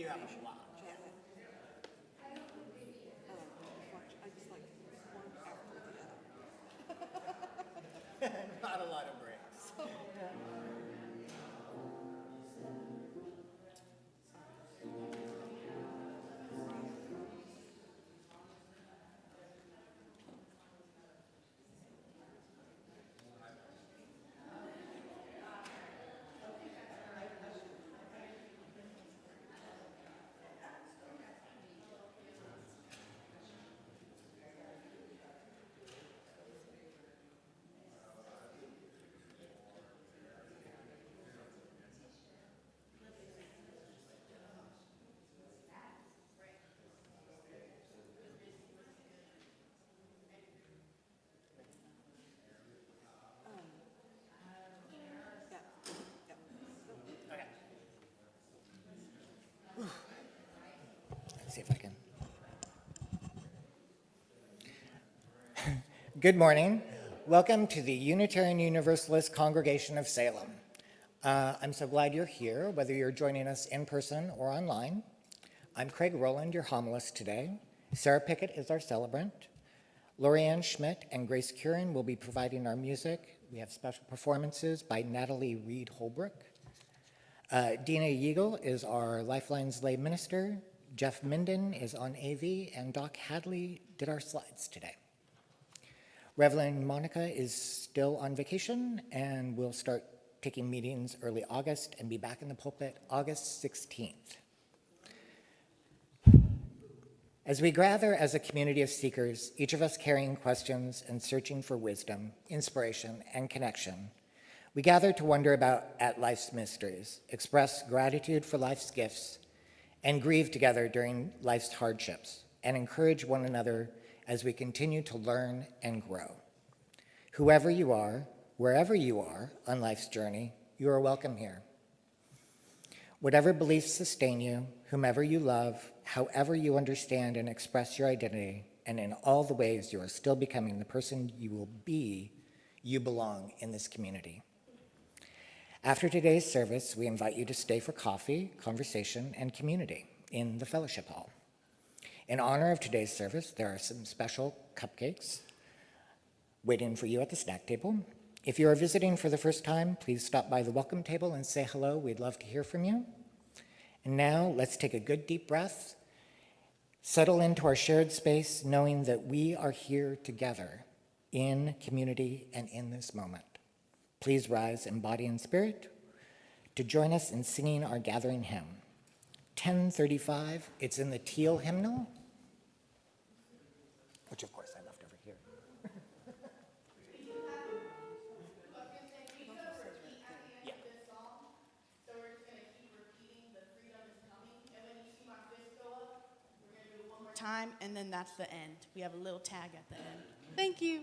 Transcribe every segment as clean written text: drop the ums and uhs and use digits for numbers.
You have a lot. Not a lot of breaks. Let's see if I can. Good morning. Welcome to the Unitarian Universalist Congregation of Salem. I'm so glad you're here, whether you're joining us in person or online. I'm Craig Rowland, your homilist today. Sarah Pickett is our celebrant. Lorianne Schmidt and Grace Curran will be providing our music. We have special performances by Natalie Reed-Holbrook. Dina Yeagle is our Lifelines lay minister. Jeff Minden is on AV, and Doc Hadley did our slides today. Reverend Monica is still on vacation and will start taking meetings early August and be back in the pulpit August 16th. As we gather as a community of seekers, each of us carrying questions and searching for wisdom, inspiration, and connection, we gather to wonder at life's mysteries, express gratitude for life's gifts, and grieve together during life's hardships, and encourage one another as we continue to learn and grow. Whoever you are, wherever you are on life's journey, you are welcome here. Whatever beliefs sustain you, whomever you love, however you understand and express your identity, and in all the ways you are still becoming the person you will be, you belong in this community. After today's service, we invite you to stay for coffee, conversation, and community in the fellowship hall. In honor of today's service, there are some special cupcakes waiting for you at the snack table. If you are visiting for the first time, please stop by the welcome table and say hello. We'd love to hear from you. And now let's take a good deep breath, settle into our shared space, knowing that we are here together in community and in this moment. Please rise in body and spirit to join us in singing our gathering hymn. 1035, it's in the teal hymnal, which of course I left over here. Time, and then that's the end. We have a little tag at the end. Thank you.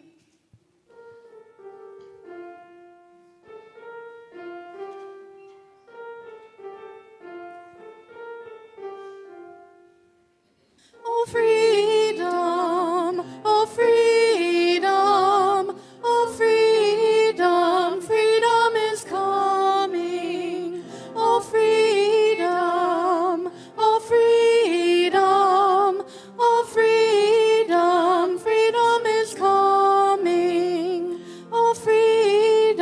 Oh, freedom, oh, freedom, oh, freedom, freedom is coming. Oh, freedom, oh, freedom, oh, freedom, freedom is coming. Oh, freedom,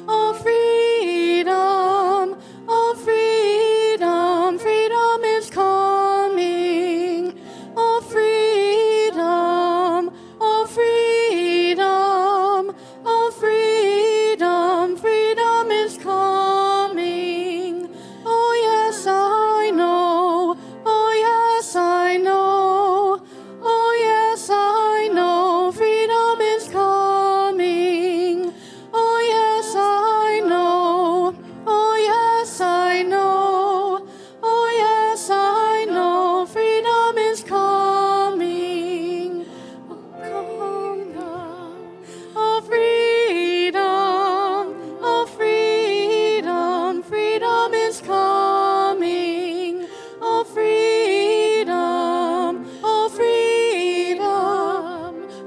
oh, freedom, oh, freedom, freedom is coming. Oh, freedom, oh, freedom, oh, freedom, freedom is coming. Oh, yes, I know. Oh, yes, I know. Oh, yes, I know. Freedom is coming. Oh, yes, I know. Oh, yes, I know. Oh, yes, I know. Freedom is coming. Oh, come now. Oh, freedom. Oh, freedom. Freedom is coming. Oh, freedom. Oh, freedom.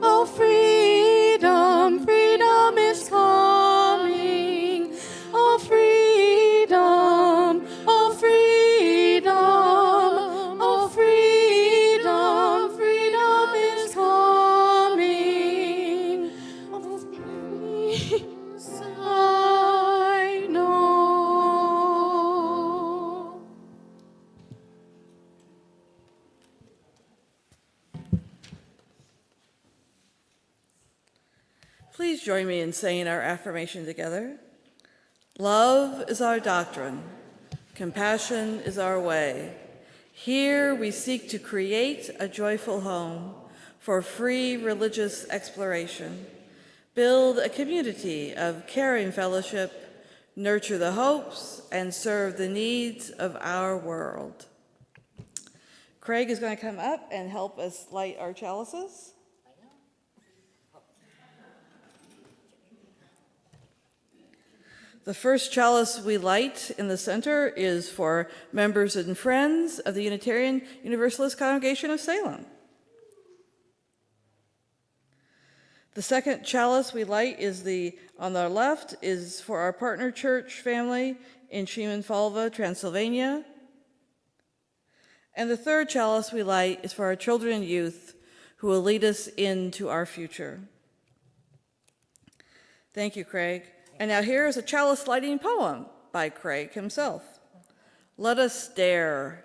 Oh, freedom. Freedom is coming. Oh, freedom. Oh, freedom. Oh, freedom. Freedom is coming. Oh, yes, I know. Please join me in saying our affirmation together. Love is our doctrine. Compassion is our way. Here we seek to create a joyful home for free religious exploration, build a community of caring fellowship, nurture the hopes, and serve the needs of our world. Craig is going to come up and help us light our chalices. The first chalice we light in the center is for members and friends of the Unitarian Universalist Congregation of Salem. The second chalice we light is on the left is for our partner church family in Szymon-Falva, Transylvania. And the third chalice we light is for our children and youth who will lead us into our future. Thank you, Craig. And now here is a chalice lighting poem by Craig himself. Let us dare.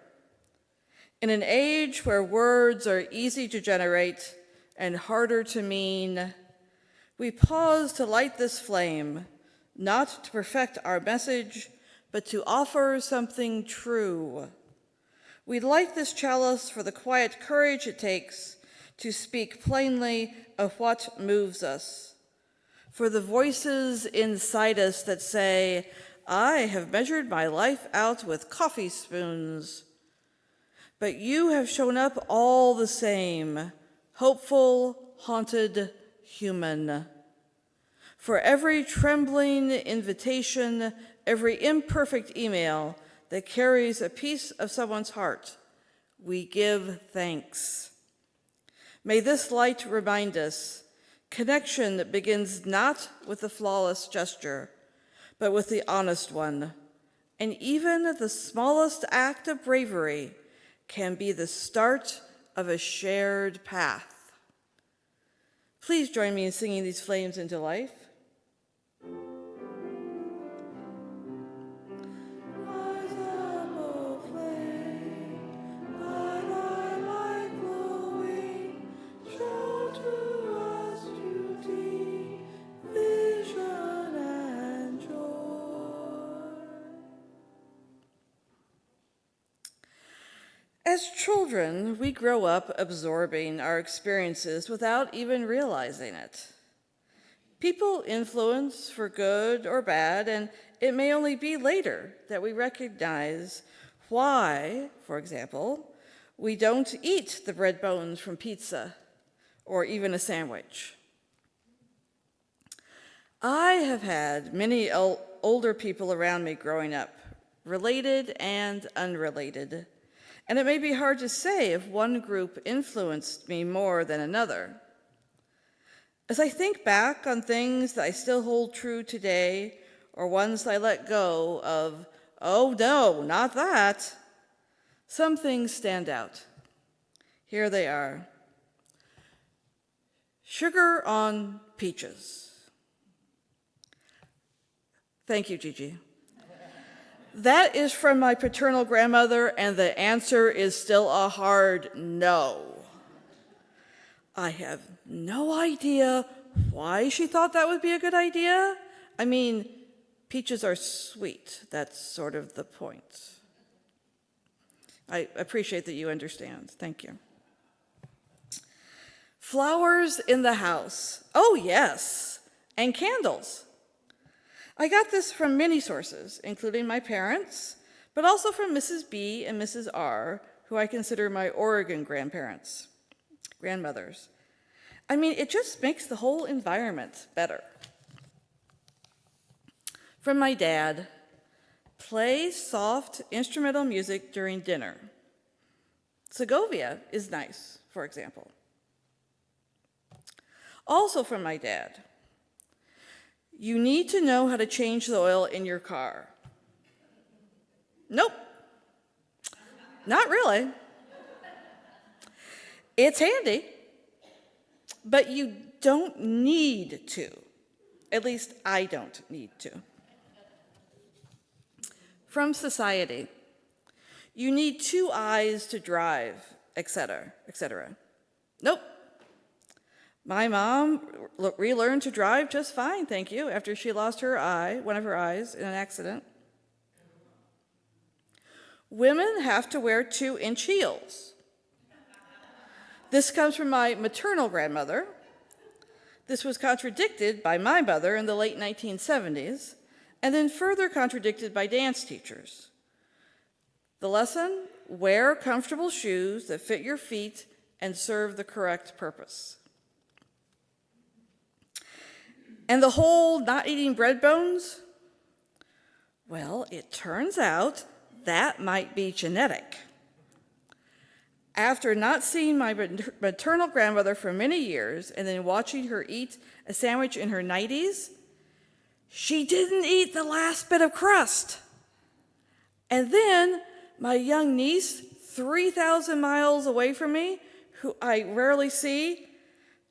In an age where words are easy to generate and harder to mean, we pause to light this flame, not to perfect our message, but to offer something true. We light this chalice for the quiet courage it takes to speak plainly of what moves us, for the voices inside us that say, I have measured my life out with coffee spoons, but you have shown up all the same, hopeful, haunted, human. For every trembling invitation, every imperfect email that carries a piece of someone's heart, we give thanks. May this light remind us connection that begins not with the flawless gesture, but with the honest one. And even the smallest act of bravery can be the start of a shared path. Please join me in singing these flames into life. As children, we grow up absorbing our experiences without even realizing it. People influence for good or bad, and it may only be later that we recognize why, for example, we don't eat the bread bones from pizza or even a sandwich. I have had many older people around me growing up, related and unrelated, and it may be hard to say if one group influenced me more than another. As I think back on things that I still hold true today, or ones I let go of, oh no, not that, some things stand out. Here they are. Sugar on peaches. Thank you, Gigi. That is from my paternal grandmother, and the answer is still a hard no. I have no idea why she thought that would be a good idea. I mean, peaches are sweet. That's sort of the point. I appreciate that you understand. Thank you. Flowers in the house. Oh, yes. And candles. I got this from many sources, including my parents, but also from Mrs. B and Mrs. R, who I consider my Oregon grandmothers. I mean, it just makes the whole environment better. From my dad, play soft instrumental music during dinner. Segovia is nice, for example. Also from my dad, you need to know how to change the oil in your car. Nope, not really. It's handy, but you don't need to. At least I don't need to. From society, you need 2 eyes to drive, etc., etc. Nope. My mom relearned to drive just fine, thank you, after she lost one of her eyes, in an accident. Women have to wear 2-inch heels. This comes from my maternal grandmother. This was contradicted by my mother in the late 1970s, and then further contradicted by dance teachers. The lesson: wear comfortable shoes that fit your feet and serve the correct purpose. And the whole not eating bread bones? Well, it turns out that might be genetic. After not seeing my maternal grandmother for many years and then watching her eat a sandwich in her 90s, she didn't eat the last bit of crust. And then my young niece, 3,000 miles away from me, who I rarely see,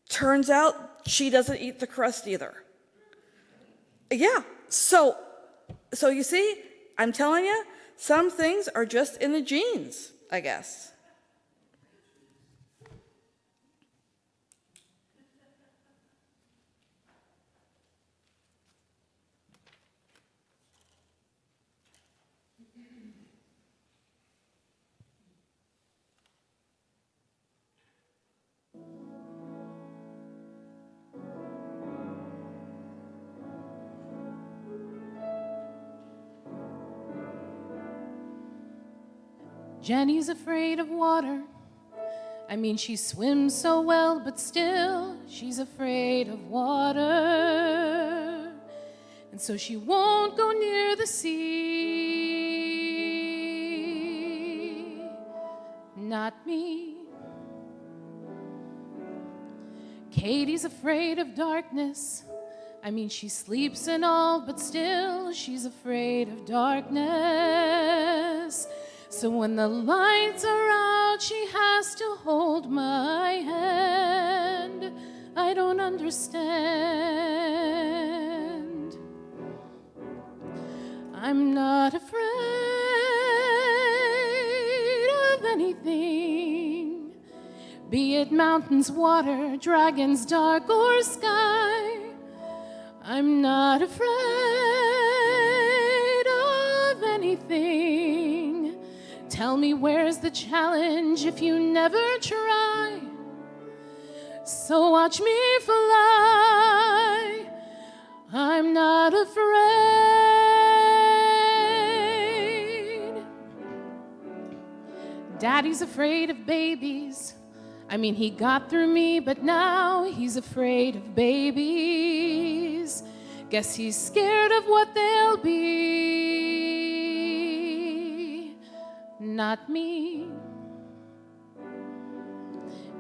turns out she doesn't eat the crust either. Yeah, so you see, I'm telling you, some things are just in the genes, I guess. Jenny's afraid of water. I mean, she swims so well, but still she's afraid of water. And so she won't go near the sea. Not me. Katie's afraid of darkness. I mean, she sleeps and all, but still she's afraid of darkness. So when the lights are out, she has to hold my hand. I don't understand. I'm not afraid of anything, be it mountains, water, dragons, dark, or sky. I'm not afraid of anything Tell me where's the challenge if you never try? So watch me fly. I'm not afraid. Daddy's afraid of babies. I mean, he got through me, but now he's afraid of babies. Guess he's scared of what they'll be. Not me.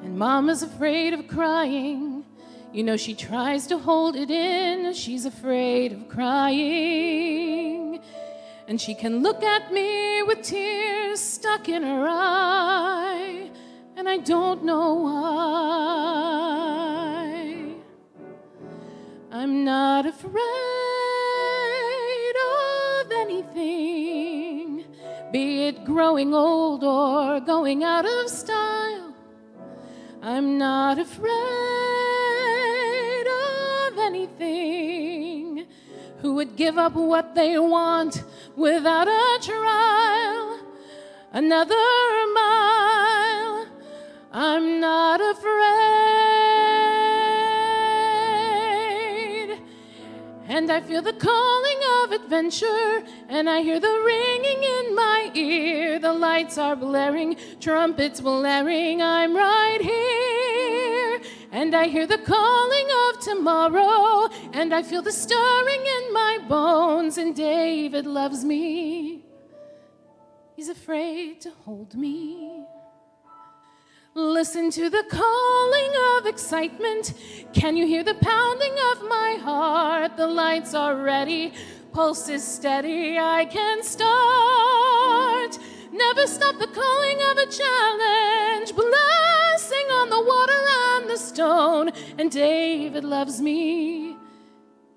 And Mama's afraid of crying. You know, she tries to hold it in. She's afraid of crying. And she can look at me with tears stuck in her eye, and I don't know why. I'm not afraid of anything, be it growing old or going out of style. I'm not afraid of anything. Who would give up what they want without a trial? Another mile. I'm not afraid. And I feel the calling of adventure, and I hear the ringing in my ear. The lights are blaring, trumpets blaring. I'm right here. And I hear the calling of tomorrow, and I feel the stirring in my bones. And David loves me. He's afraid to hold me. Listen to the calling of excitement. Can you hear the pounding of my heart? The lights are ready, pulse is steady. I can start. Never stop the calling of a challenge. Blessing on the water and the stone. And David loves me.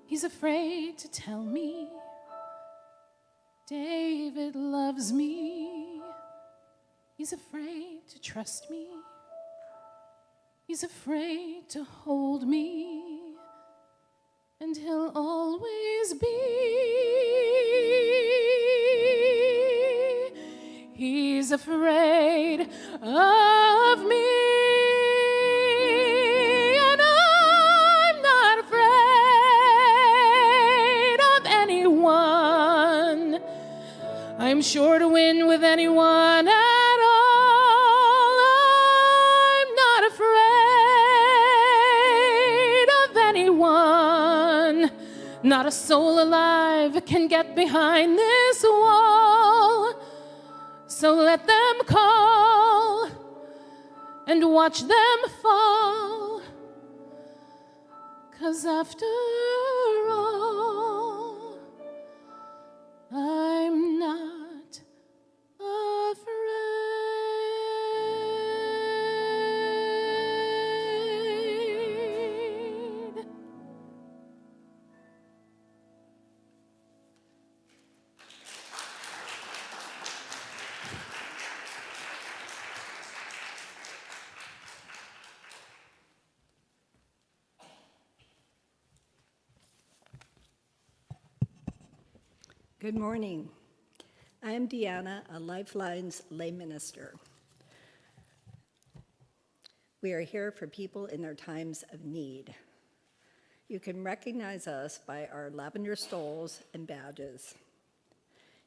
He's afraid to tell me. David loves me. He's afraid to trust me. He's afraid to hold me. And he'll always be. He's afraid of me. And I'm not afraid of anyone. I'm sure to win with anyone at all. I'm not afraid of anyone. Not a soul alive can get behind this wall. So let them call and watch them fall. 'Cause after all, I'm not afraid. Good morning. I am Deanna, a Lifeline's lay minister. We are here for people in their times of need. You can recognize us by our lavender stoles and badges.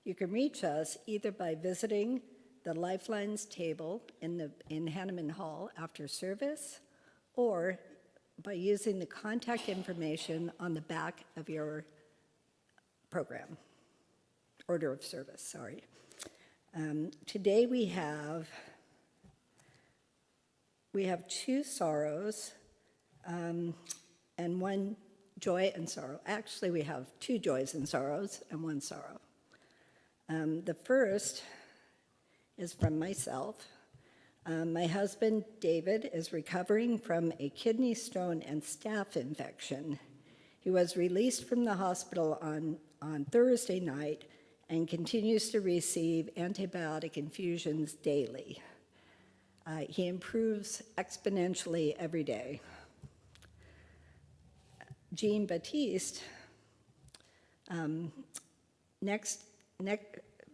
You can reach us either by visiting the Lifelines table in Hanneman Hall after service, or by using the contact information on the back of your program. Order of service, sorry. Today we have two sorrows and one joy and sorrow. Actually, we have two joys and sorrows and one sorrow. The first is from myself. My husband, David, is recovering from a kidney stone and staph infection. He was released from the hospital on Thursday night and continues to receive antibiotic infusions daily. He improves exponentially every day. Jean Baptiste,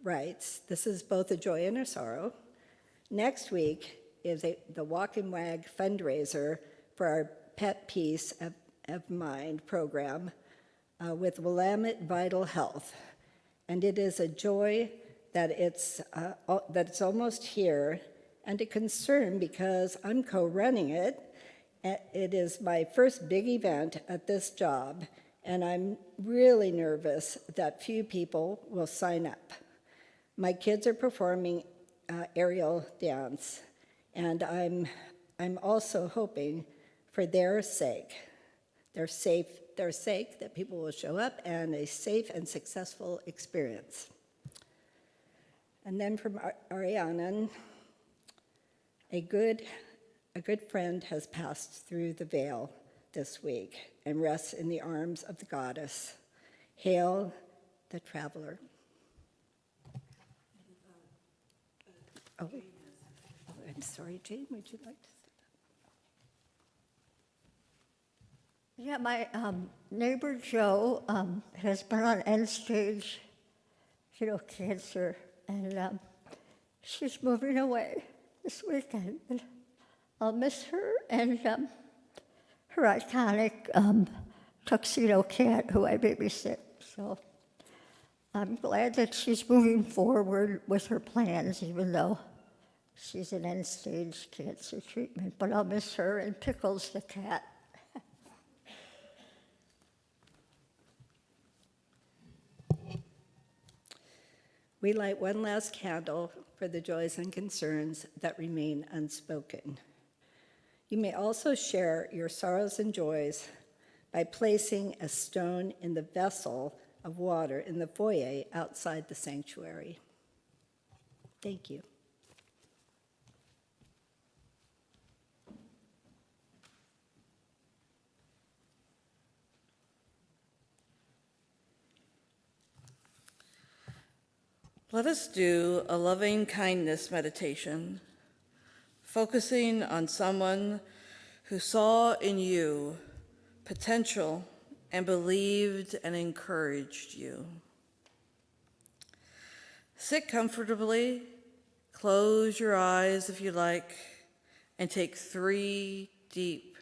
writes, "This is both a joy and a sorrow. Next week is the Walk and Wag fundraiser for our Pet Peace of Mind program with Willamette Vital Health. And it is a joy that it's almost here, and a concern because I'm co-running it. It is my first big event at this job, and I'm really nervous that few people will sign up. My kids are performing aerial dance, and I'm also hoping for their sake that people will show up and a safe and successful experience." And then from Ariana, a good friend has passed through the veil this week and rests in the arms of the goddess. Hail the traveler. Oh, I'm sorry, Jane, would you like to say? Yeah, my neighbor Joe has been on end-stage, cancer, and she's moving away this weekend. And I'll miss her and her iconic tuxedo cat who I babysit. So I'm glad that she's moving forward with her plans, even though she's in end-stage cancer treatment. But I'll miss her and Pickles the cat. We light one last candle for the joys and concerns that remain unspoken. You may also share your sorrows and joys by placing a stone in the vessel of water in the foyer outside the sanctuary. Thank you. Let us do a loving kindness meditation, focusing on someone who saw in you potential and believed and encouraged you. Sit comfortably, close your eyes if you like, and take 3 deep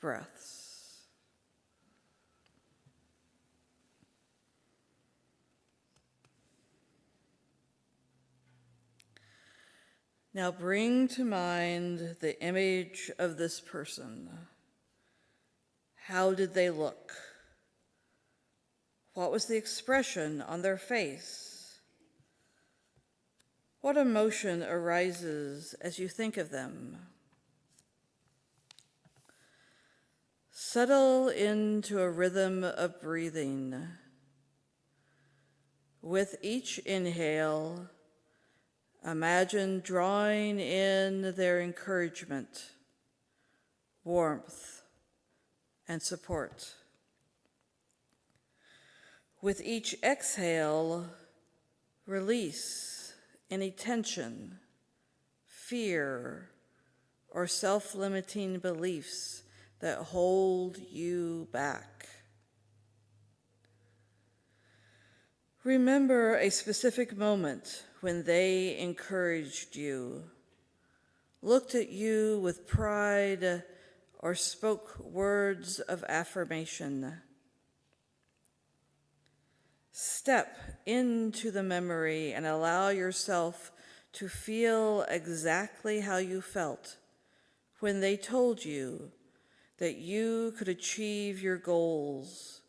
breaths. Now bring to mind the image of this person. How did they look? What was the expression on their face? What emotion arises as you think of them? Settle into a rhythm of breathing. With each inhale, imagine drawing in their encouragement, warmth, and support. With each exhale, release any tension, fear, or self-limiting beliefs that hold you back. Remember a specific moment when they encouraged you, looked at you with pride, or spoke words of affirmation. Step into the memory and allow yourself to feel exactly how you felt when they told you that you could achieve your goals,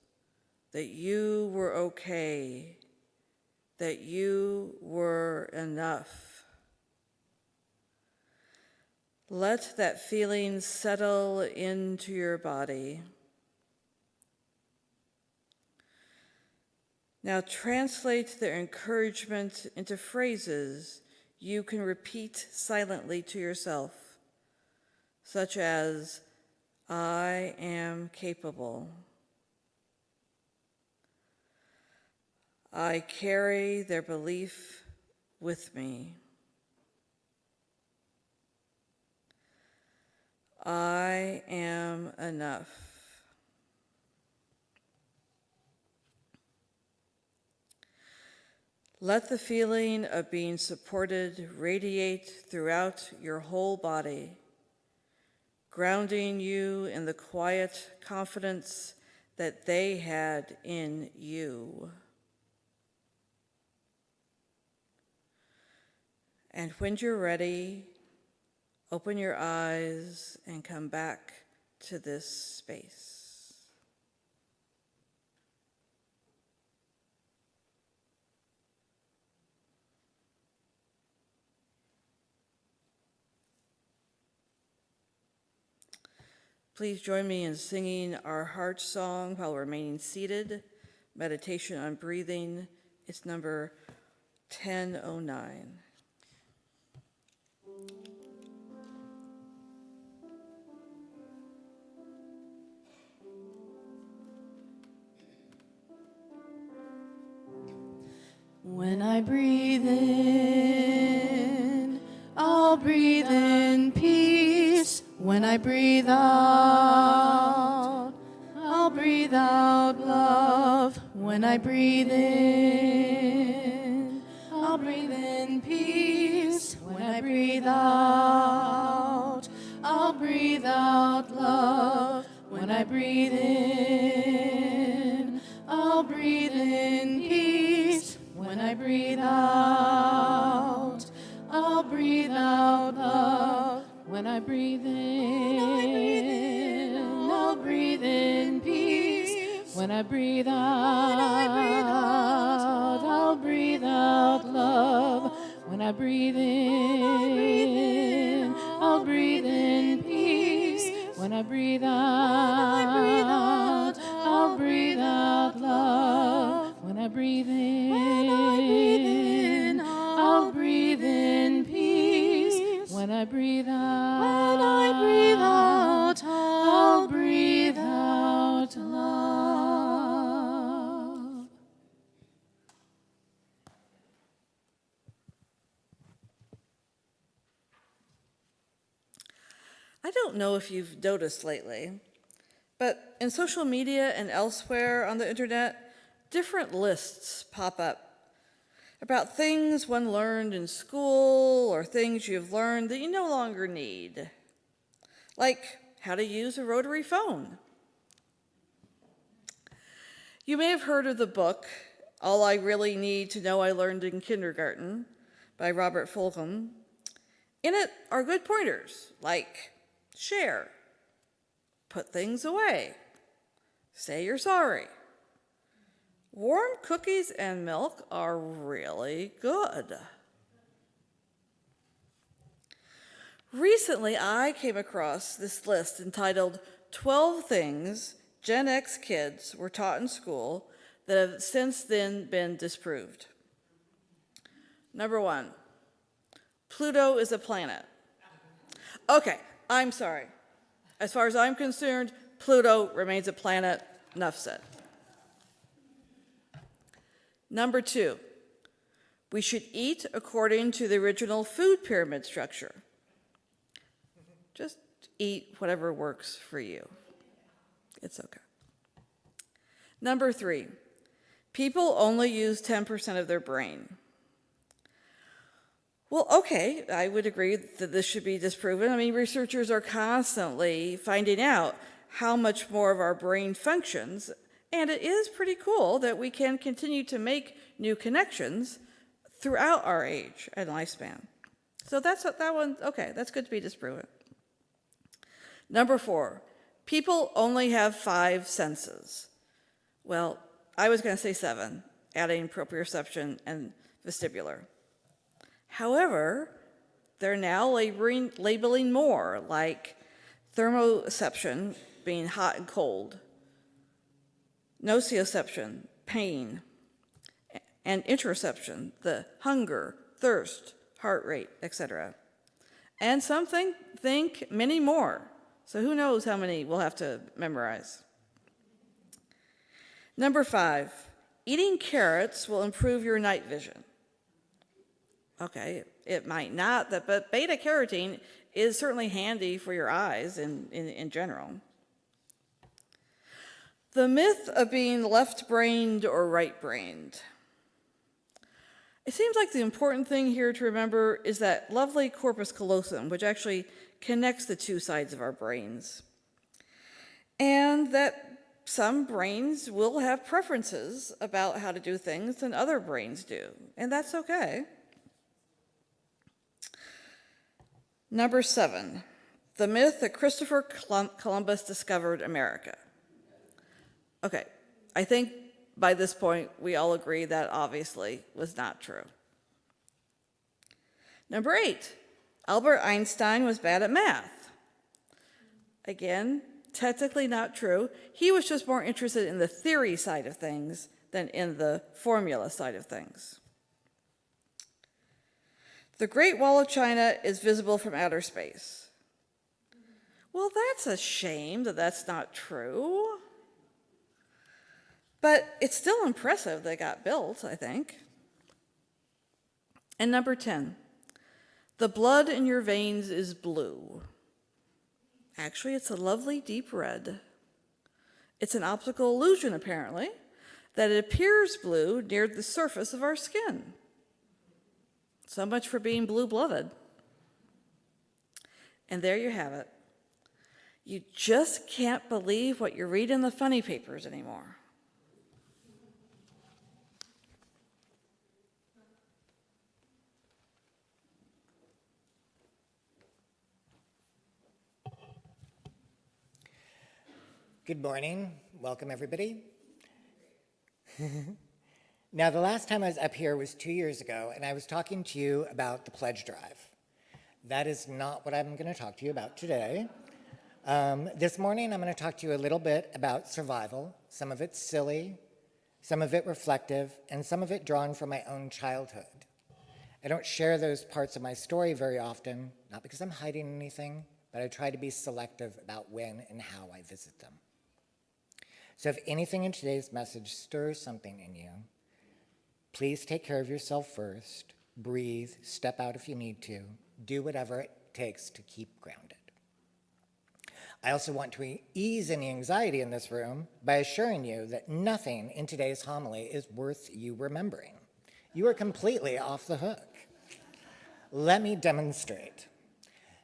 that you were okay, that you were enough. Let that feeling settle into your body. Now translate their encouragement into phrases you can repeat silently to yourself, such as, "I am capable." I carry their belief with me. I am enough. Let the feeling of being supported radiate throughout your whole body, grounding you in the quiet confidence that they had in you. And when you're ready, open your eyes and come back to this space. Please join me in singing our heart song while remaining seated. Meditation on breathing. It's number 1009. When I breathe in, I'll breathe in peace. When I breathe out, I'll breathe out love. When I breathe in, I'll breathe in peace. When I breathe out, I'll breathe out love. When I breathe in, I'll breathe in peace. When I breathe out, I'll breathe out love. When I breathe in, I'll breathe in peace. When I breathe out, I'll breathe out love. When I breathe in, I'll breathe in peace. When I breathe out, I'll breathe out love. When I breathe in, I'll breathe in peace. When I breathe out, I'll breathe out love. I don't know if you've noticed lately, but in social media and elsewhere on the internet, different lists pop up about things one learned in school or things you've learned that you no longer need, like how to use a rotary phone. You may have heard of the book, All I Really Need to Know I Learned in Kindergarten by Robert Fulghum. In it are good pointers like share, put things away, say you're sorry. Warm cookies and milk are really good. Recently, I came across this list entitled 12 Things Gen X Kids Were Taught in School that have since then been disproved. Number 1, Pluto is a planet. Okay, I'm sorry. As far as I'm concerned, Pluto remains a planet. Enough said. Number 2, we should eat according to the original food pyramid structure. Just eat whatever works for you. It's okay. Number 3, people only use 10% of their brain. Well, okay, I would agree that this should be disproven. I mean, researchers are constantly finding out how much more of our brain functions, and it is pretty cool that we can continue to make new connections throughout our age and lifespan. So that one, okay, that's good to be disproven. Number 4, people only have 5 senses. Well, I was going to say 7, adding proprioception and vestibular. However, they're now labeling more, like thermoception, being hot and cold, nociception, pain, and interoception, the hunger, thirst, heart rate, etc. And some think many more. So who knows how many we'll have to memorize. Number 5, eating carrots will improve your night vision. Okay, it might not, but beta carotene is certainly handy for your eyes in general. The myth of being left-brained or right-brained. It seems like the important thing here to remember is that lovely corpus callosum, which actually connects the two sides of our brains. And that some brains will have preferences about how to do things than other brains do, and that's okay. Number 7, the myth that Christopher Columbus discovered America. Okay, I think by this point we all agree that obviously was not true. Number 8, Albert Einstein was bad at math. Again, technically not true. He was just more interested in the theory side of things than in the formula side of things. The Great Wall of China is visible from outer space. Well, that's a shame that that's not true. But it's still impressive they got built, I think. And number 10, the blood in your veins is blue. Actually, it's a lovely deep red. It's an optical illusion, apparently, that it appears blue near the surface of our skin. So much for being blue-blooded. And there you have it. You just can't believe what you read in the funny papers anymore. Good morning. Welcome, everybody. Now, the last time I was up here was 2 years ago, and I was talking to you about the pledge drive. That is not what I'm going to talk to you about today. This morning, I'm going to talk to you a little bit about survival. Some of it silly, some of it reflective, and some of it drawn from my own childhood. I don't share those parts of my story very often, not because I'm hiding anything, but I try to be selective about when and how I visit them. So if anything in today's message stirs something in you, please take care of yourself first, breathe, step out if you need to, do whatever it takes to keep grounded. I also want to ease any anxiety in this room by assuring you that nothing in today's homily is worth you remembering. You are completely off the hook. Let me demonstrate.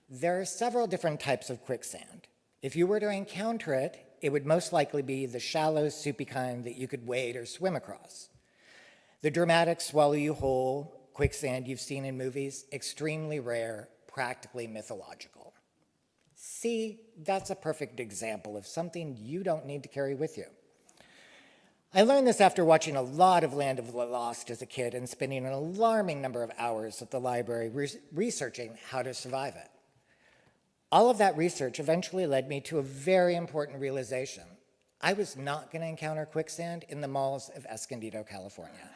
There are several different types of quicksand. If you were to encounter it, it would most likely be the shallow, soupy kind that you could wade or swim across. The dramatic, swallow you whole quicksand you've seen in movies, extremely rare, practically mythological. See, that's a perfect example of something you don't need to carry with you. I learned this after watching a lot of Land of the Lost as a kid and spending an alarming number of hours at the library researching how to survive it. All of that research eventually led me to a very important realization. I was not going to encounter quicksand in the malls of Escondido, California.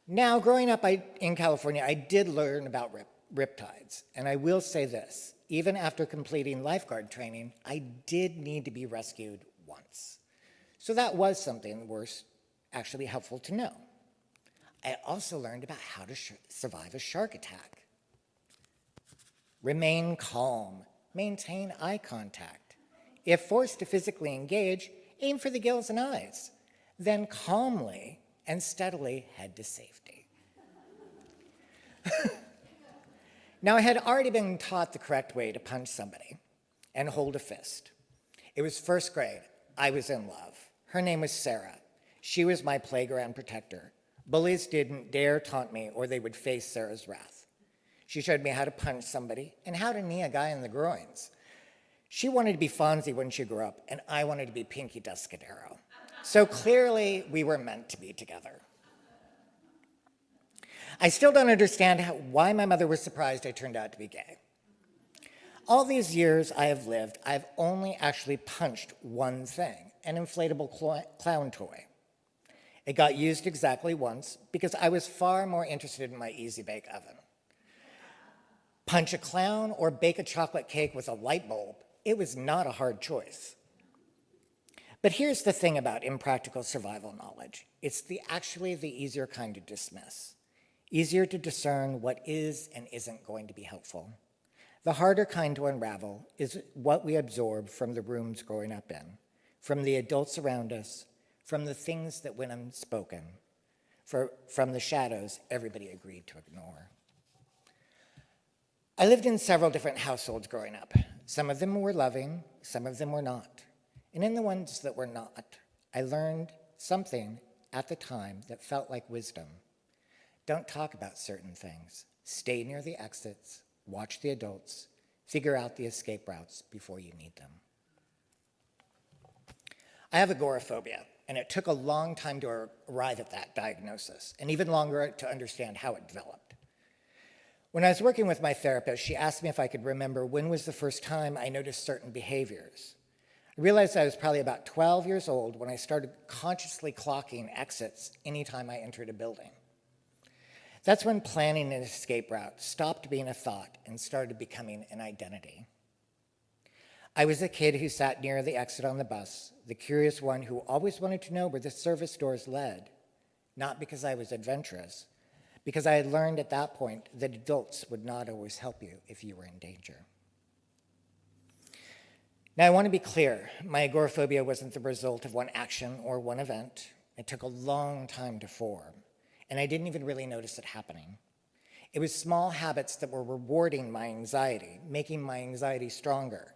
Now, growing up in California, I did learn about riptides, and I will say this, even after completing lifeguard training, I did need to be rescued once. So that was something that was actually helpful to know. I also learned about how to survive a shark attack. Remain calm, maintain eye contact. If forced to physically engage, aim for the gills and eyes. Then calmly and steadily head to safety. Now, I had already been taught the correct way to punch somebody and hold a fist. It was first grade. I was in love. Her name was Sarah. She was my playground protector. Bullies didn't dare taunt me or they would face Sarah's wrath. She showed me how to punch somebody and how to knee a guy in the groins. She wanted to be Fonzie when she grew up, and I wanted to be Pinky Descadero. So clearly, we were meant to be together. I still don't understand why my mother was surprised I turned out to be gay. All these years I have lived, I've only actually punched one thing, an inflatable clown toy. It got used exactly once because I was far more interested in my Easy Bake Oven. Punch a clown or bake a chocolate cake with a light bulb, it was not a hard choice. But here's the thing about impractical survival knowledge. It's actually the easier kind to dismiss. Easier to discern what is and isn't going to be helpful. The harder kind to unravel is what we absorb from the rooms growing up in, from the adults around us, from the things that went unspoken, from the shadows everybody agreed to ignore. I lived in several different households growing up. Some of them were loving, some of them were not. And in the ones that were not, I learned something at the time that felt like wisdom. Don't talk about certain things. Stay near the exits, watch the adults, figure out the escape routes before you need them. I have agoraphobia, and it took a long time to arrive at that diagnosis, and even longer to understand how it developed. When I was working with my therapist, she asked me if I could remember when was the first time I noticed certain behaviors. I realized I was probably about 12 years old when I started consciously clocking exits anytime I entered a building. That's when planning an escape route stopped being a thought and started becoming an identity. I was a kid who sat near the exit on the bus, the curious one who always wanted to know where the service doors led, not because I was adventurous, because I had learned at that point that adults would not always help you if you were in danger. Now, I want to be clear, my agoraphobia wasn't the result of one action or one event. It took a long time to form, and I didn't even really notice it happening. It was small habits that were rewarding my anxiety, making my anxiety stronger.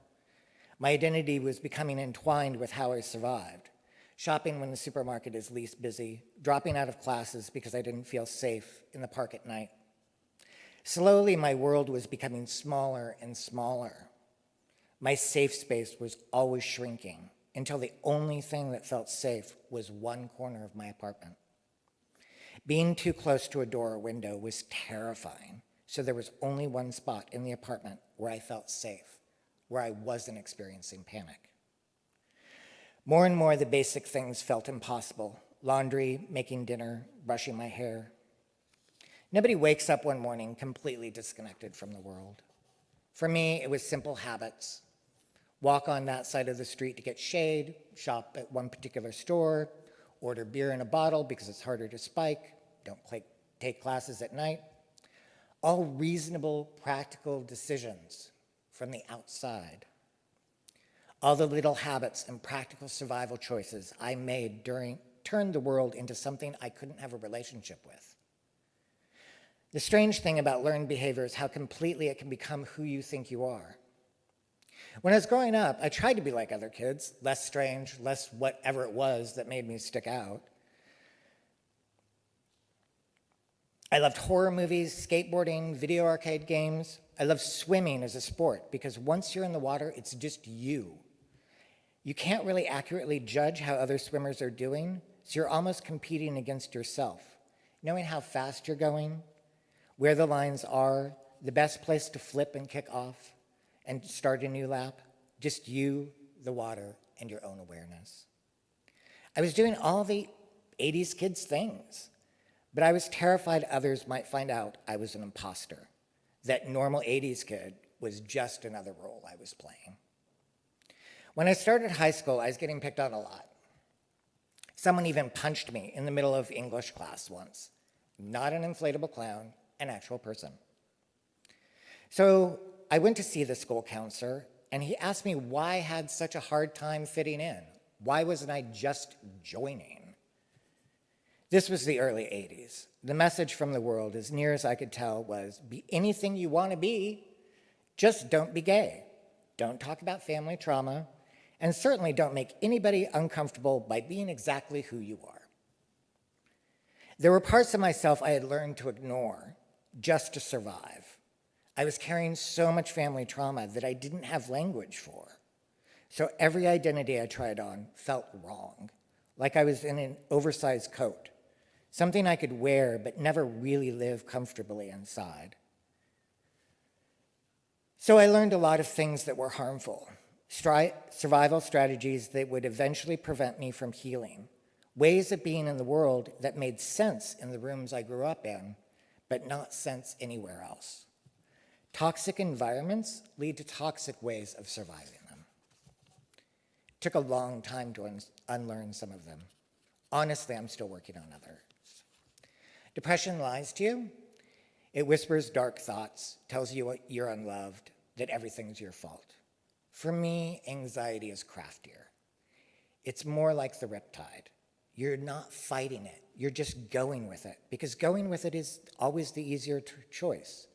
My identity was becoming entwined with how I survived. Shopping when the supermarket is least busy, dropping out of classes because I didn't feel safe in the park at night. Slowly, my world was becoming smaller and smaller. My safe space was always shrinking until the only thing that felt safe was one corner of my apartment. Being too close to a door or window was terrifying, so there was only one spot in the apartment where I felt safe, where I wasn't experiencing panic. More and more, the basic things felt impossible. Laundry, making dinner, brushing my hair. Nobody wakes up one morning completely disconnected from the world. For me, it was simple habits. Walk on that side of the street to get shade, shop at one particular store, order beer in a bottle because it's harder to spike, don't take classes at night. All reasonable, practical decisions from the outside. All the little habits and practical survival choices I made turned the world into something I couldn't have a relationship with. The strange thing about learned behavior is how completely it can become who you think you are. When I was growing up, I tried to be like other kids, less strange, less whatever it was that made me stick out. I loved horror movies, skateboarding, video arcade games. I loved swimming as a sport because once you're in the water, it's just you. You can't really accurately judge how other swimmers are doing, so you're almost competing against yourself, knowing how fast you're going, where the lines are, the best place to flip and kick off and start a new lap, just you, the water, and your own awareness. I was doing all the 80s kids things, but I was terrified others might find out I was an imposter, that normal 80s kid was just another role I was playing. When I started high school, I was getting picked on a lot. Someone even punched me in the middle of English class once. Not an inflatable clown, an actual person. So I went to see the school counselor, and he asked me why I had such a hard time fitting in. Why wasn't I just joining? This was the early 80s. The message from the world, as near as I could tell, was be anything you want to be, just don't be gay. Don't talk about family trauma, and certainly don't make anybody uncomfortable by being exactly who you are. There were parts of myself I had learned to ignore just to survive. I was carrying so much family trauma that I didn't have language for. So every identity I tried on felt wrong, like I was in an oversized coat, something I could wear but never really live comfortably inside. So I learned a lot of things that were harmful, survival strategies that would eventually prevent me from healing, ways of being in the world that made sense in the rooms I grew up in, but not sense anywhere else. Toxic environments lead to toxic ways of surviving them. It took a long time to unlearn some of them. Honestly, I'm still working on others. Depression lies to you. It whispers dark thoughts, tells you you're unloved, that everything's your fault. For me, anxiety is craftier. It's more like the riptide. You're not fighting it. You're just going with it, because going with it is always the easier choice.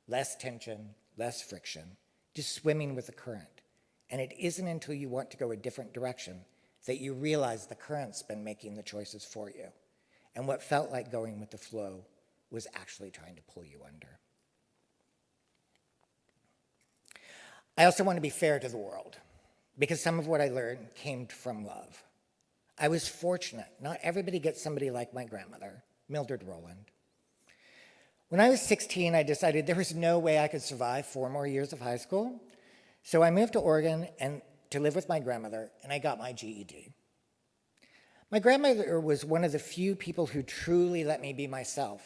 Less tension, less friction, just swimming with the current. And it isn't until you want to go a different direction that you realize the current's been making the choices for you. And what felt like going with the flow was actually trying to pull you under. I also want to be fair to the world, because some of what I learned came from love. I was fortunate. Not everybody gets somebody like my grandmother, Mildred Rowland. When I was 16, I decided there was no way I could survive 4 more years of high school. So I moved to Oregon to live with my grandmother, and I got my GED. My grandmother was one of the few people who truly let me be myself.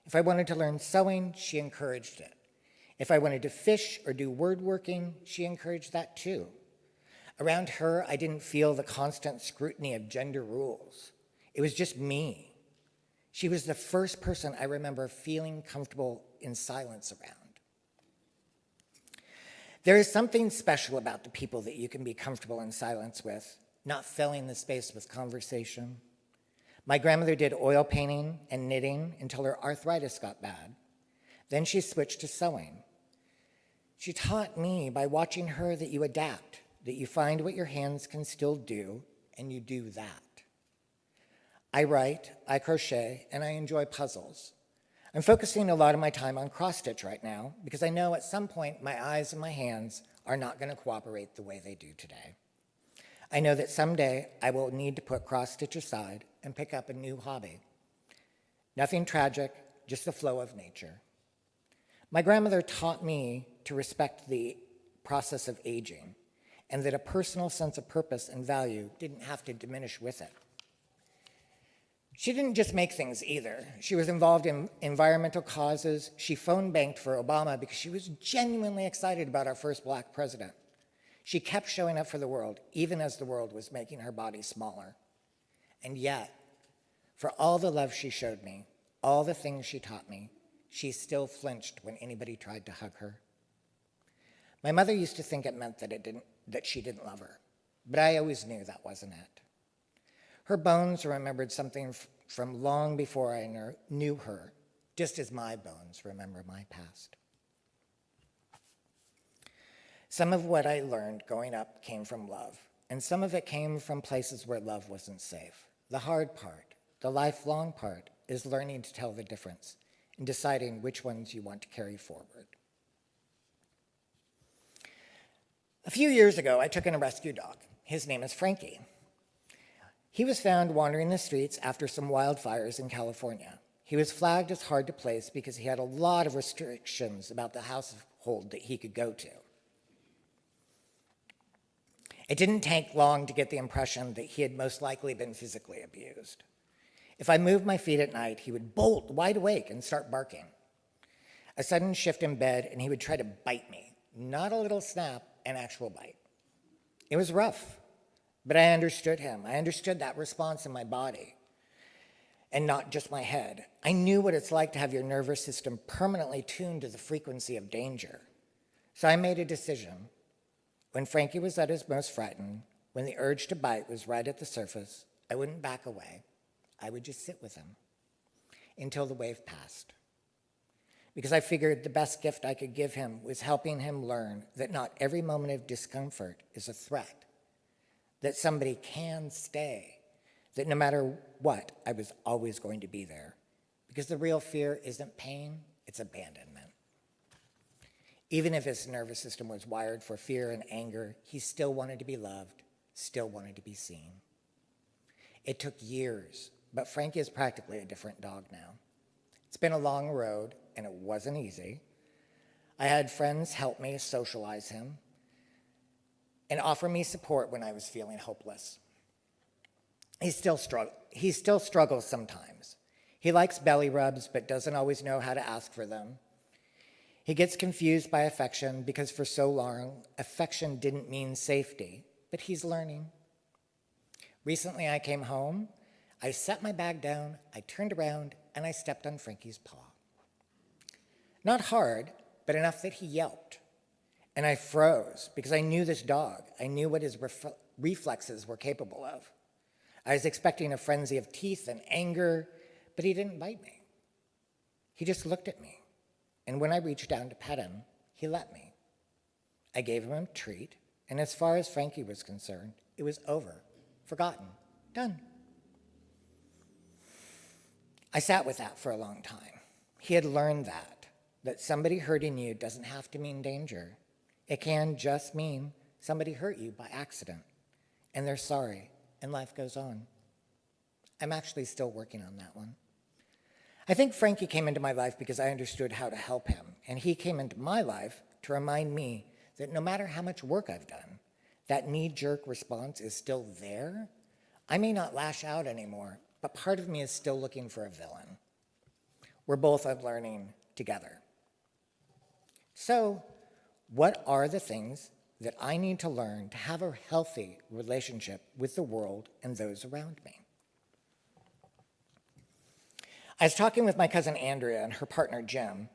If I wanted to learn sewing, she encouraged it. If I wanted to fish or do woodworking, she encouraged that too. Around her, I didn't feel the constant scrutiny of gender rules. It was just me. She was the first person I remember feeling comfortable in silence around. There is something special about the people that you can be comfortable in silence with, not filling the space with conversation. My grandmother did oil painting and knitting until her arthritis got bad. Then she switched to sewing. She taught me by watching her that you adapt, that you find what your hands can still do, and you do that. I write, I crochet, and I enjoy puzzles. I'm focusing a lot of my time on cross-stitch right now because I know at some point my eyes and my hands are not going to cooperate the way they do today. I know that someday I will need to put cross-stitch aside and pick up a new hobby. Nothing tragic, just the flow of nature. My grandmother taught me to respect the process of aging and that a personal sense of purpose and value didn't have to diminish with it. She didn't just make things either. She was involved in environmental causes. She phone banked for Obama because she was genuinely excited about our first Black president. She kept showing up for the world, even as the world was making her body smaller. And yet, for all the love she showed me, all the things she taught me, she still flinched when anybody tried to hug her. My mother used to think it meant that she didn't love her, but I always knew that wasn't it. Her bones remembered something from long before I knew her, just as my bones remember my past. Some of what I learned growing up came from love, and some of it came from places where love wasn't safe. The hard part, the lifelong part, is learning to tell the difference and deciding which ones you want to carry forward. A few years ago, I took in a rescue dog. His name is Frankie. He was found wandering the streets after some wildfires in California. He was flagged as hard to place because he had a lot of restrictions about the household that he could go to. It didn't take long to get the impression that he had most likely been physically abused. If I moved my feet at night, he would bolt wide awake and start barking. A sudden shift in bed, and he would try to bite me. Not a little snap, an actual bite. It was rough. But I understood him. I understood that response in my body and not just my head. I knew what it's like to have your nervous system permanently tuned to the frequency of danger. So I made a decision. When Frankie was at his most frightened, when the urge to bite was right at the surface, I wouldn't back away. I would just sit with him until the wave passed. Because I figured the best gift I could give him was helping him learn that not every moment of discomfort is a threat. That somebody can stay, that no matter what, I was always going to be there. Because the real fear isn't pain, it's abandonment. Even if his nervous system was wired for fear and anger, he still wanted to be loved, still wanted to be seen. It took years, but Frankie is practically a different dog now. It's been a long road, and it wasn't easy. I had friends help me socialize him, and offer me support when I was feeling hopeless. He still struggles sometimes. He likes belly rubs, but doesn't always know how to ask for them. He gets confused by affection because for so long, affection didn't mean safety, but he's learning. Recently, I came home, I set my bag down, I turned around, and I stepped on Frankie's paw. Not hard, but enough that he yelped. And I froze because I knew this dog. I knew what his reflexes were capable of. I was expecting a frenzy of teeth and anger, but he didn't bite me. He just looked at me, and when I reached down to pet him, he let me. I gave him a treat, and as far as Frankie was concerned, it was over, forgotten, done. I sat with that for a long time. He had learned that somebody hurting you doesn't have to mean danger. It can just mean somebody hurt you by accident, and they're sorry, and life goes on. I'm actually still working on that one. I think Frankie came into my life because I understood how to help him, and he came into my life to remind me that no matter how much work I've done, that knee-jerk response is still there. I may not lash out anymore, but part of me is still looking for a villain. We're both unlearning together. So, what are the things that I need to learn to have a healthy relationship with the world and those around me? I was talking with my cousin Andrea and her partner Jim,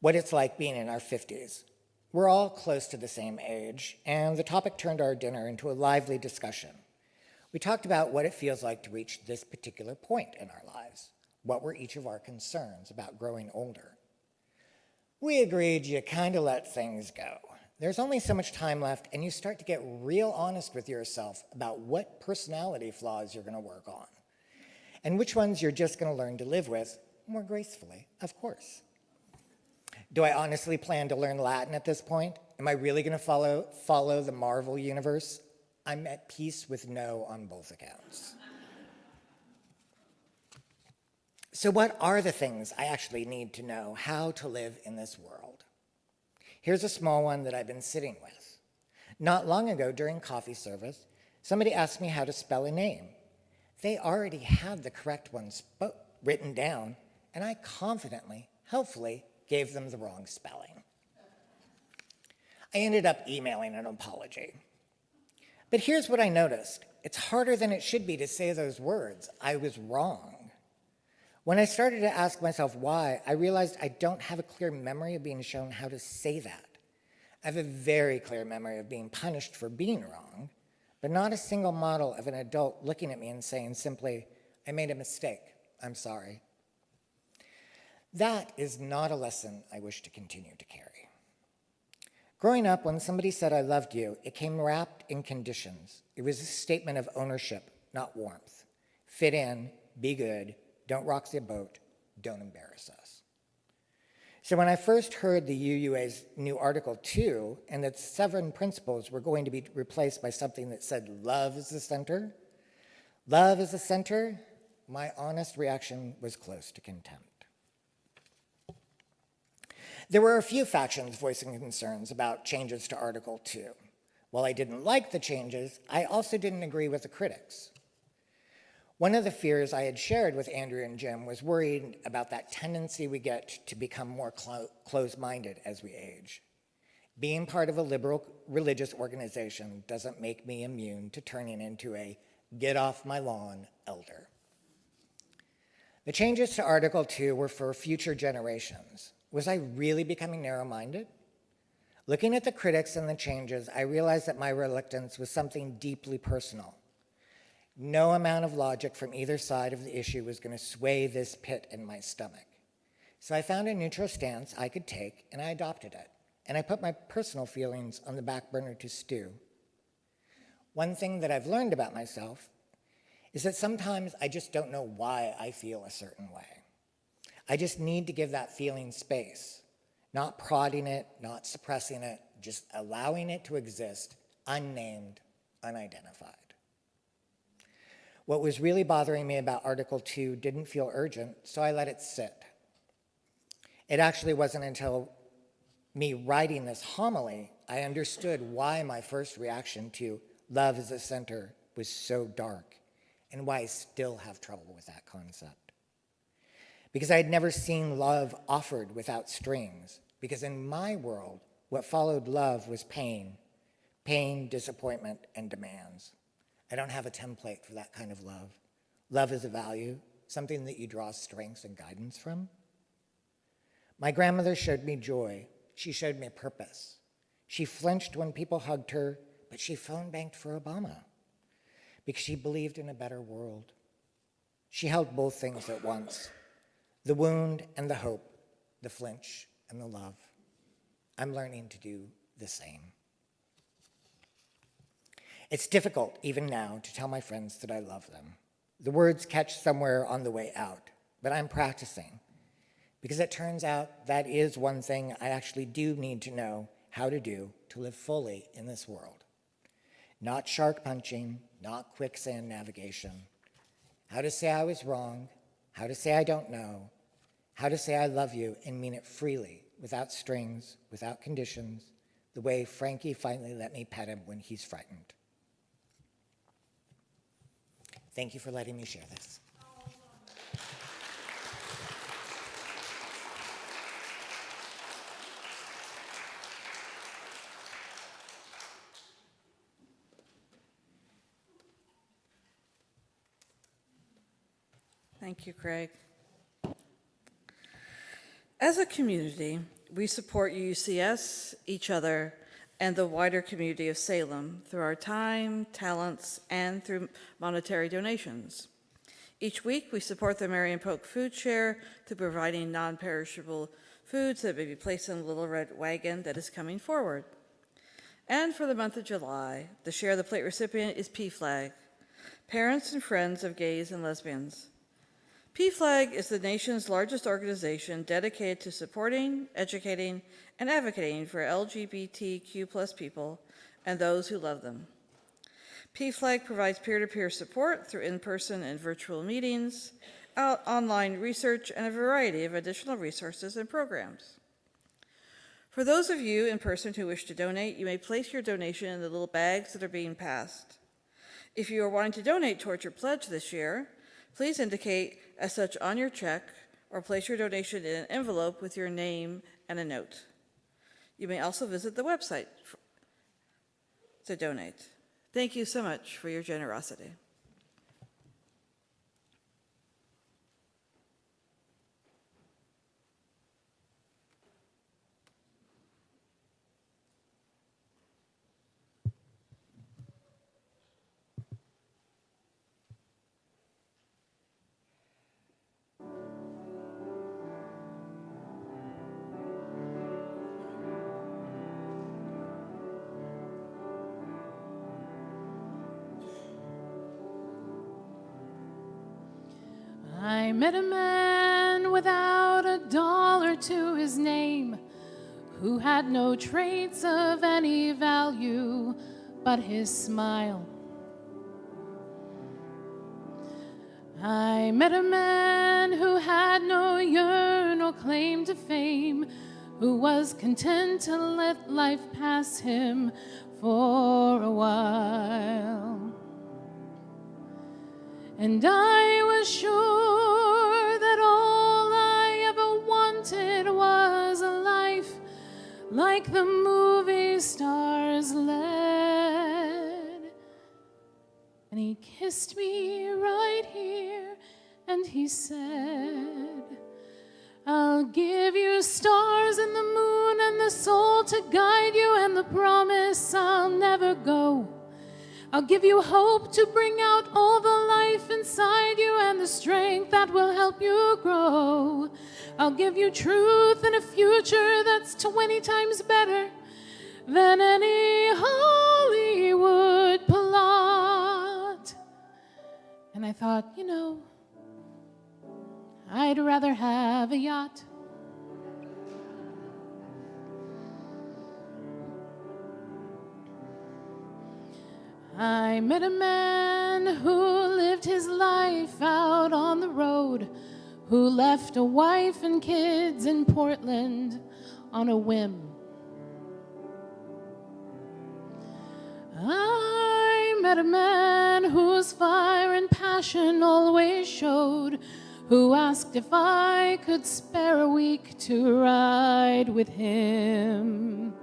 what it's like being in our 50s. We're all close to the same age, and the topic turned our dinner into a lively discussion. We talked about what it feels like to reach this particular point in our lives. What were each of our concerns about growing older? We agreed you kind of let things go. There's only so much time left, and you start to get real honest with yourself about what personality flaws you're going to work on, and which ones you're just going to learn to live with more gracefully, of course. Do I honestly plan to learn Latin at this point? Am I really going to follow the Marvel universe? I'm at peace with no on both accounts. So what are the things I actually need to know how to live in this world? Here's a small one that I've been sitting with. Not long ago during coffee service, somebody asked me how to spell a name. They already had the correct one written down, and I confidently, helpfully, gave them the wrong spelling. I ended up emailing an apology. But here's what I noticed. It's harder than it should be to say those words. I was wrong. When I started to ask myself why, I realized I don't have a clear memory of being shown how to say that. I have a very clear memory of being punished for being wrong, but not a single model of an adult looking at me and saying simply, I made a mistake, I'm sorry. That is not a lesson I wish to continue to carry. Growing up, when somebody said I loved you, it came wrapped in conditions. It was a statement of ownership, not warmth. Fit in, be good, don't rock the boat, don't embarrass us. So when I first heard the UUA's new Article 2 and that 7 principles were going to be replaced by something that said love is the center, my honest reaction was close to contempt. There were a few factions voicing concerns about changes to Article 2. While I didn't like the changes, I also didn't agree with the critics. One of the fears I had shared with Andrew and Jim was worried about that tendency we get to become more closed-minded as we age. Being part of a liberal religious organization doesn't make me immune to turning into a get-off-my-lawn elder. The changes to Article 2 were for future generations. Was I really becoming narrow-minded? Looking at the critics and the changes, I realized that my reluctance was something deeply personal. No amount of logic from either side of the issue was going to sway this pit in my stomach. So I found a neutral stance I could take, and I adopted it. And I put my personal feelings on the back burner to stew. One thing that I've learned about myself is that sometimes I just don't know why I feel a certain way. I just need to give that feeling space, not prodding it, not suppressing it, just allowing it to exist, unnamed, unidentified. What was really bothering me about Article 2 didn't feel urgent, so I let it sit. It actually wasn't until me writing this homily I understood why my first reaction to love as a center was so dark, and why I still have trouble with that concept. Because I had never seen love offered without strings, because in my world, what followed love was pain, disappointment, and demands. I don't have a template for that kind of love. Love is a value, something that you draw strength and guidance from. My grandmother showed me joy. She showed me purpose. She flinched when people hugged her, but she phone banked for Obama. because she believed in a better world. She held both things at once, the wound and the hope, the flinch and the love. I'm learning to do the same. It's difficult, even now, to tell my friends that I love them. The words catch somewhere on the way out, but I'm practicing, because it turns out that is one thing I actually do need to know how to do to live fully in this world. Not shark punching, not quicksand navigation. How to say I was wrong, how to say I don't know, how to say I love you and mean it freely, without strings, without conditions, the way Frankie finally let me pet him when he's frightened. Thank you for letting me share this. Thank you, Craig. As a community, we support UUCS, each other, and the wider community of Salem through our time, talents, and through monetary donations. Each week, we support the Marion Polk Food Share through providing non-perishable foods that may be placed in a little red wagon that is coming forward. And for the month of July, the Share the Plate recipient is PFLAG, Parents and Friends of Gays and Lesbians. PFLAG is the nation's largest organization dedicated to supporting, educating, and advocating for LGBTQ+ people and those who love them. PFLAG provides peer-to-peer support through in-person and virtual meetings, online research, and a variety of additional resources and programs. For those of you in person who wish to donate, you may place your donation in the little bags that are being passed. If you are wanting to donate towards your pledge this year, please indicate as such on your check or place your donation in an envelope with your name and a note. You may also visit the website to donate. Thank you so much for your generosity. I met a man without a dollar to his name, who had no traits of any value but his smile. I met a man who had no yearn or claim to fame, who was content to let life pass him for a while. And I was sure that all I ever wanted was a life like the movie stars led. And he kissed me right here, and he said, I'll give you stars and the moon and the soul to guide you, and the promise I'll never go. I'll give you hope to bring out all the life inside you and the strength that will help you grow. I'll give you truth and a future that's 20 times better than any Hollywood plot. And I thought, you know, I'd rather have a yacht. I met a man who lived his life out on the road, who left a wife and kids in Portland on a whim. I met a man whose fire and passion always showed, who asked if I could spare a week to ride with him.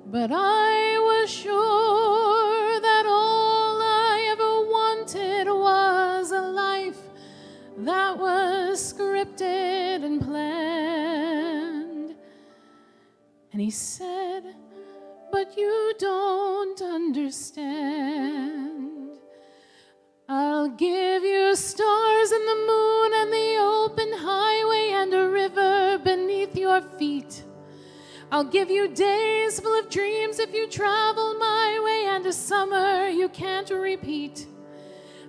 But I was sure that all I ever wanted was a life that was scripted and planned. And he said, but you don't understand. stars and the moon and the open highway and a river beneath your feet. I'll give you days full of dreams if you travel my way and a summer you can't repeat.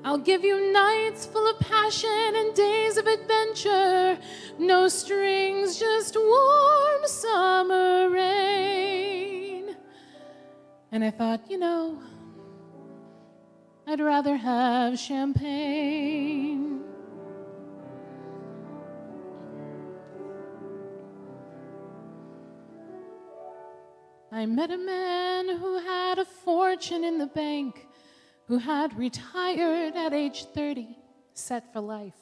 I'll give you nights full of passion and days of adventure. No strings, just warm summer rain. And I thought, I'd rather have champagne. I met a man who had a fortune in the bank, who had retired at age 30, set for life.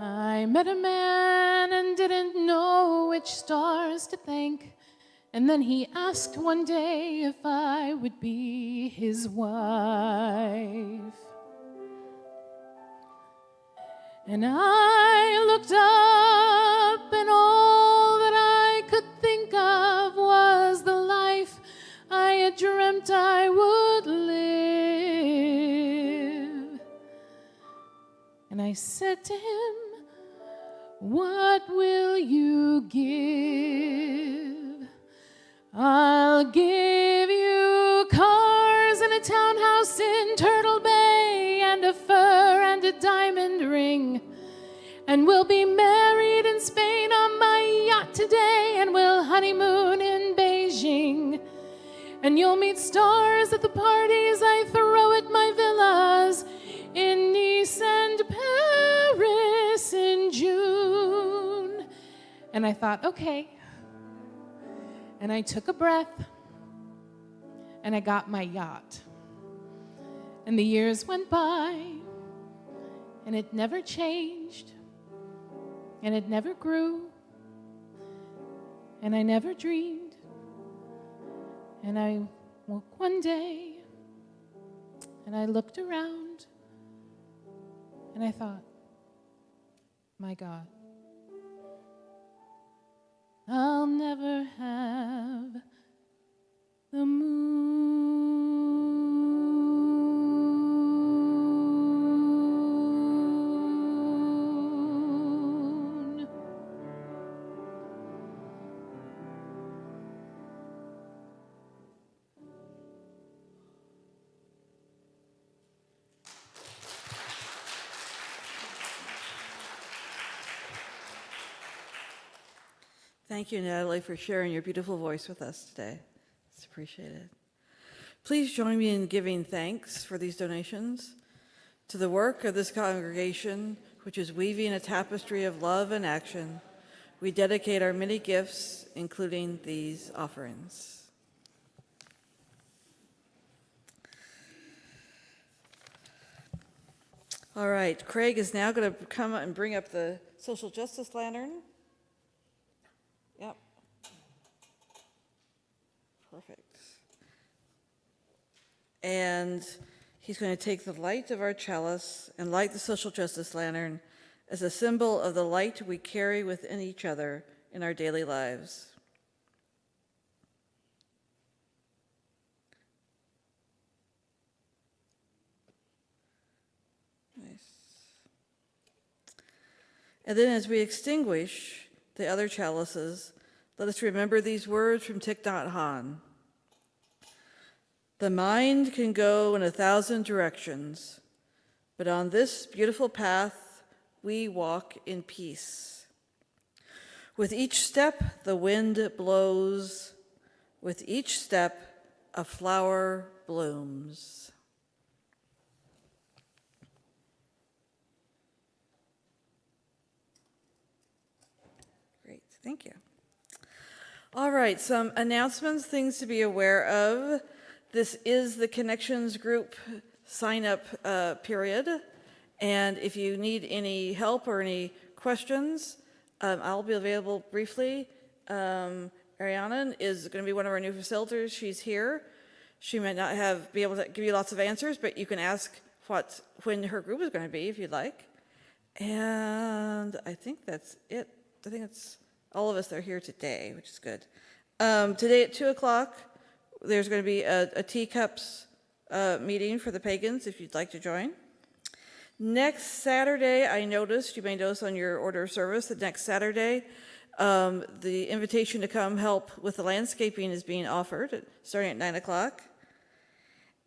I met a man and didn't know which stars to thank. And then he asked one day if I would be his wife. And I looked up, and all that I could think of was the life I had dreamt I would live. And I said to him, "What will you give?" "I'll give you cars and a townhouse in Turtle Bay and a fur and a diamond ring. And we'll be married in Spain on my yacht today, and we'll honeymoon in Beijing. And you'll meet stars at the parties I throw at my villas in Nice and Paris in June." And I thought, okay. And I took a breath, and I got my yacht. And the years went by, and it never changed, and it never grew, and I never dreamed. And I woke one day, and I looked around, and I thought, my God, I'll never have the moon. Thank you, Natalie, for sharing your beautiful voice with us today. It's appreciated. Please join me in giving thanks for these donations to the work of this congregation, which is weaving a tapestry of love and action. We dedicate our many gifts, including these offerings. All right, Craig is now going to come and bring up the social justice lantern. Yep. Perfect. And he's going to take the light of our chalice and light the social justice lantern as a symbol of the light we carry within each other in our daily lives. Nice. And then as we extinguish the other chalices, let us remember these words from Thich Nhat Hanh. The mind can go in 1,000 directions, but on this beautiful path, we walk in peace. With each step, the wind blows. With each step, a flower blooms. Great, thank you. All right, some announcements, things to be aware of. This is the Connections Group sign-up period, and if you need any help or any questions, I'll be available briefly. Ariana is going to be one of our new facilitators. She's here. She might not be able to give you lots of answers, but you can ask when her group is going to be if you'd like. And I think that's it. I think it's all of us that are here today, which is good. Today at 2 o'clock, there's going to be a teacups meeting for the pagans if you'd like to join. Next Saturday, I noticed, you may notice on your order of service that next Saturday, the invitation to come help with the landscaping is being offered, starting at 9 o'clock.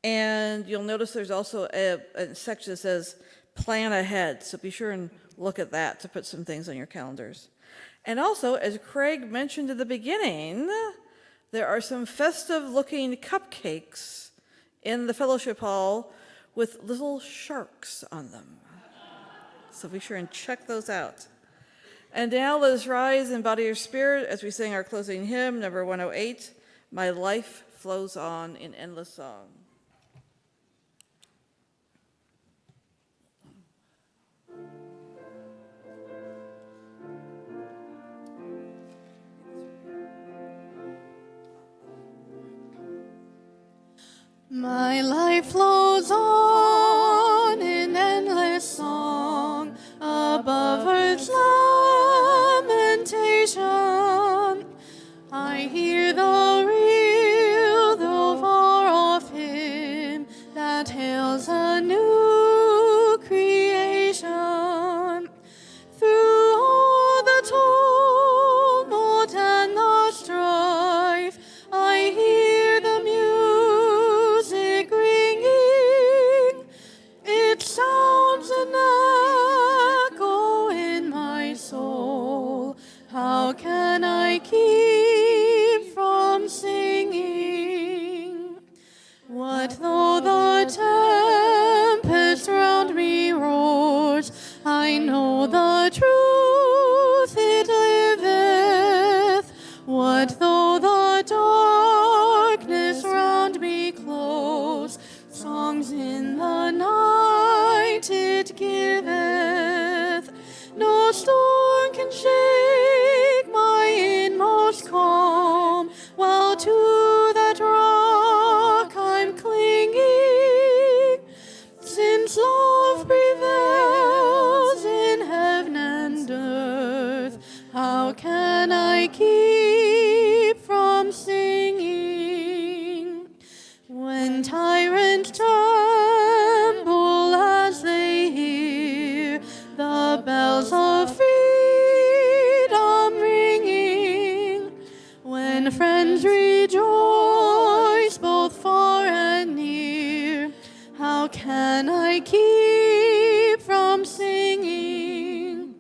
And you'll notice there's also a section that says plan ahead, so be sure and look at that to put some things on your calendars. And also, as Craig mentioned at the beginning, there are some festive-looking cupcakes in the fellowship hall with little sharks on them. So be sure and check those out. And now let us rise in body or spirit as we sing our closing hymn, number 108, My Life Flows On in Endless Song. My life flows on in endless song above earth's lamentation. I hear the real, though far off hymn that hails a new creation. Through all the tumult and the strife, I hear the music ringing. It sounds an echo in my soul. How can I keep from singing? What though the tempest round me roars? I know the truth it liveth. What though the darkness round me close? Songs in the night it giveth. No storm can shake my inmost calm, while to that rock I'm clinging. Since love prevails in heaven and earth, how can I keep from singing? When tyrants tremble as they hear the bells of freedom ringing, when friends rejoice both far and near, how can I keep from singing?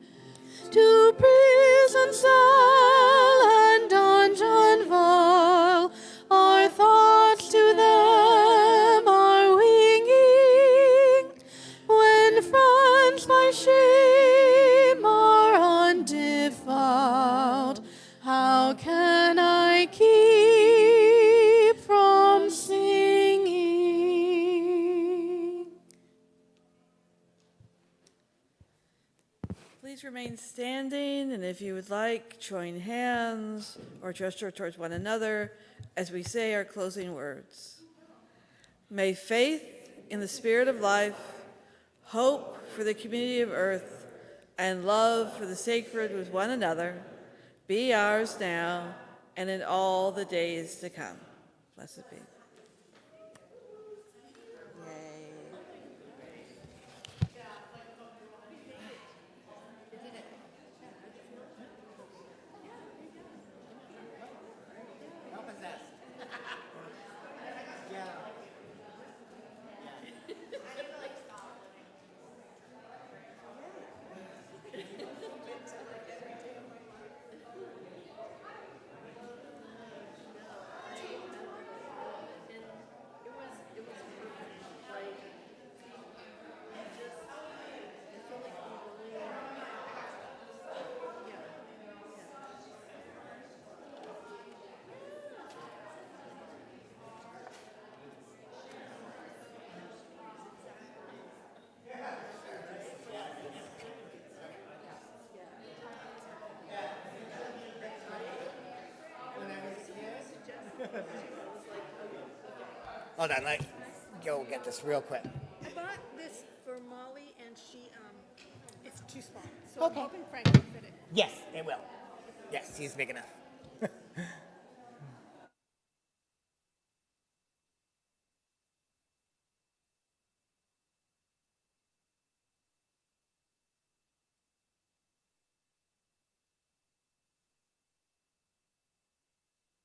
To prison cell and dungeon vile, our thoughts to them are winging. When friends by shame are undefiled, how can I keep from singing? Please remain standing, and if you would like, join hands or gesture towards one another as we say our closing words. May faith in the spirit of life, hope for the community of earth, and love for the sacred with one another be ours now and in all the days to come. Blessed be. Hold on, let go get this real quick. I bought this for Molly, and it's too small. So Okay. I'm hoping Frank will fit it. Yes, it will. Yes, he's big enough.